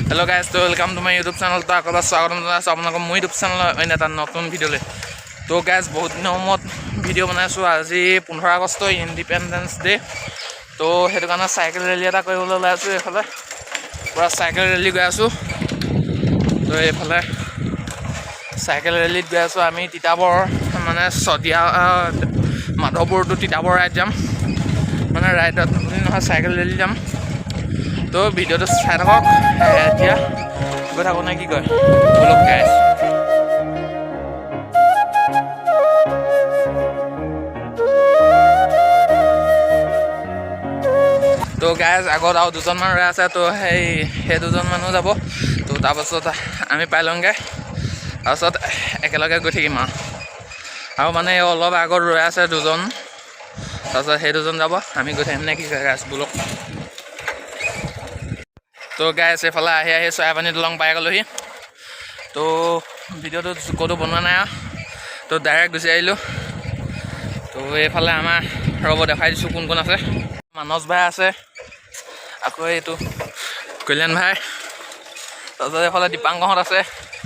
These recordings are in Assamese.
हेलो गाइस, तो welcome to my YouTube channel. तो आकर स्वागत जनाइছোঁ আপোনালোকক মোৰ यूट्यूब चैनल অন্য এটা নতুন ভিডিঅ'লৈ। তো গাইস বহুত দিনৰ মূৰত ভিডিঅ' বনাইছোঁ। আজি 15 আগষ্ট ইণ্ডিপেণ্ডেন্স ডে। তো সেইটো কাৰণে চাইকেল ৰেলী এটা কৰিবলৈ ওলাই আছোঁ। এইফালে পুৰা চাইকেল ৰেলী গৈ আছোঁ। তো এইফালে চাইকেল ৰেলীত গৈ আছোঁ আমি তিতাবৰ মানে শদিয়া মাধৱপুৰ টু তিতাবৰ ৰাইড যাম। মানে ৰাইডত নহয় চাইকেল ৰেলী যাম। তো ভিডিঅ'টো চাই থাকক। এতিয়া গৈ থাকোঁ নে কি কয় বলক গাইছ। তো গাইজ আগত আৰু দুজনমান ৰৈ আছে। তো সেই দুজন মানুহ যাব। তো তাৰপাছত আমি পাই লওঁগৈ, তাৰপাছত একেলগে গৈ থাকিম আৰু মানে অলপ আগত ৰৈ আছে দুজন, তাৰপাছত সেই দুজন যাব, আমি গৈ থাকিম নে কি কয় গাইজ বলক। তো গাইজ এইফালে আহি চৰাইপানী দলং পাই গ'লোহি। তো ভিডিঅ'টো ক'তো বনোৱা নাই আৰু, তো ডাইৰেক্ট গুচি আহিলোঁ। তো এইফালে আমাৰ ৰ'ব দেখাই দিছোঁ কোন কোন আছে। মানস ভাই আছে, আকৌ এইটো কল্যাণ ভাই, তাৰপিছত এইফালে দীপাংকহঁত আছে।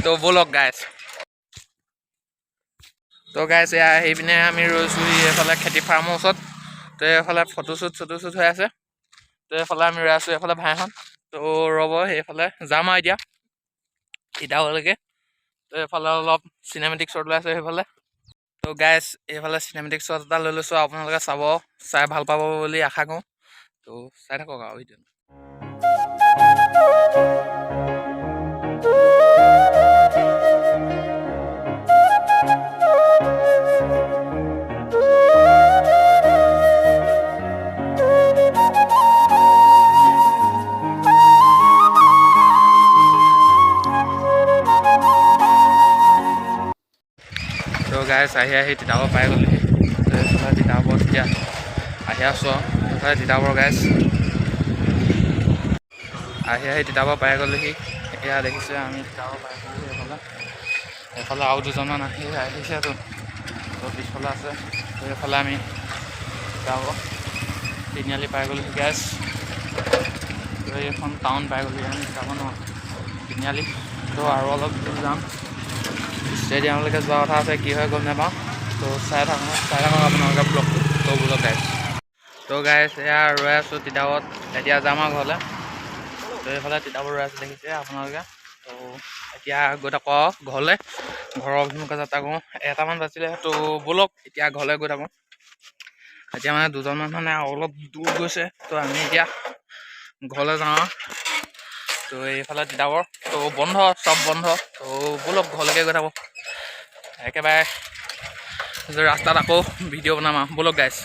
তো ব'লক গাইজ। তো গাইজ এয়া আহি পিনে আমি ৰৈছোঁ এইফালে খেতি ফাৰ্মৰ ওচৰত। তো এইফালে ফটোশ্বুট হৈ আছে। তো এইফালে আমি ৰৈ আছোঁ এইফালে ভাইখন। তো ৰ'ব সেইফালে যাম আৰু এতিয়া তিতাবৰলৈকে। তো এইফালে অলপ চিনেমেটিক শ্বট লৈ আছে সেইফালে। তো গাইজ এইফালে চিনেমেটিক শ্বট এটা লৈ লৈছোঁ, আপোনালোকে চাই ভাল পাব বুলি আশা কৰোঁ। তো চাই থাকক আৰু ভিডিঅ'। তো গাইজ আহি তিতাবৰ পাই গ'লহি। এইফালে তিতাবৰ এতিয়া আহি আছোঁ এইফালে তিতাবৰ গাইজ আহি তিতাবৰ পাই গ'লহি। এয়া দেখিছে আমি তিতাবৰ পাই গ'লহি। এইফালে আৰু দুজনমান আহিছে। তো পিছফালে আছে। তো এইফালে আমি তিতাবৰ তিনিআলি পাই গ'লহি গাইজ। তো এইখন টাউন পাই গ'লহি আমি তিতাবৰ ন তিনিআলি। তো আৰু অলপ দূৰ যাম, ষ্টেডিয়ামলৈকে যোৱা কথা আছে, কি হয় গম নাপাওঁ। তো চাই থাকক আপোনালোকে ব্লগটো। তো বোলক গাইজ। তো গাইজ এয়া ৰৈ আছোঁ তিতাবৰত, এতিয়া যাম আৰু ঘৰলৈ। তো এইফালে তিতাবৰ ৰৈ আছোঁ দেখিছে আপোনালোকে। তো এতিয়া গৈ থাকোঁ ঘৰলৈ, ঘৰৰ অভিমুখে যাত্ৰা কৰোঁ। 1টামান বাজিলে। তো ব'লক এতিয়া ঘৰলৈ গৈ থাকোঁ। এতিয়া মানে দুজনমান মানে অলপ দূৰ গৈছে। তো আমি এতিয়া ঘৰলৈ যাওঁ। তো এইফালে তিতাবৰ তো বন্ধ, চব বন্ধ। তো ব'লক ঘৰলৈকে গৈ থাকোঁ। একেবাৰে ৰাস্তাত আকৌ ভিডিঅ' বনাম আৰু ব'লক গাইজ।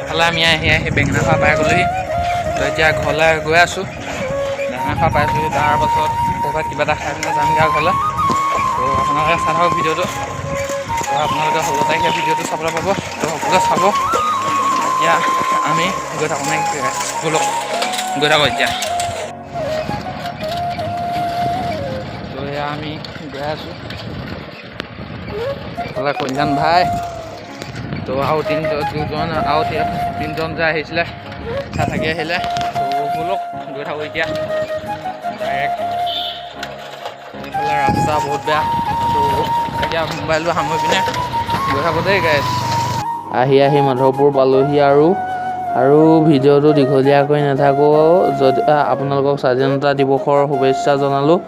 এইফালে আমি আহি বেঙেনাখোৱা পাই গ'লোহি। তো এতিয়া ঘৰলৈ গৈ আছোঁ। বেঙেনাখোৱা পাইছোঁ, তাৰপাছত ক'ৰবাত কিবা এটা খাই পিনে যামগৈ আৰু ঘৰলৈ। তো আপোনালোকে চাই থাকক ভিডিঅ'টো। তো আপোনালোকে 16 তাৰিখে ভিডিঅ'টো চাবলৈ পাব। তো সকলোৱে চাব। এতিয়া আমি গৈ থাকোঁ নে ব'লক গৈ থাকোঁ এতিয়া। তো এয়া আমি গৈ আছোঁ এইফালে কল্যাণ ভাই। তো আৰু তিনিজন যে আহিছিলে থাকি আহিলে। তো ব'লক গৈ থাকোঁ এতিয়া ডাইৰেক্ট। এইফালে ৰাস্তা বহুত বেয়া। তো এতিয়া মোবাইলটো সামৰি পিনে গৈ থাকোঁ দেই গাইজ। আহি মাধৱপুৰ পালোহি আৰু ভিডিঅ'টো দীঘলীয়াকৈ নাথাকোঁ। যদি আপোনালোকক স্বাধীনতা দিৱসৰ শুভেচ্ছা জনালোঁ।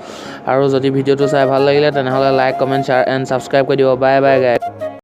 আৰু যদি ভিডিঅ'টো চাই ভাল লাগিলে তেনেহ'লে like, comment, share and subscribe কৰি দিব। Bye bye guys.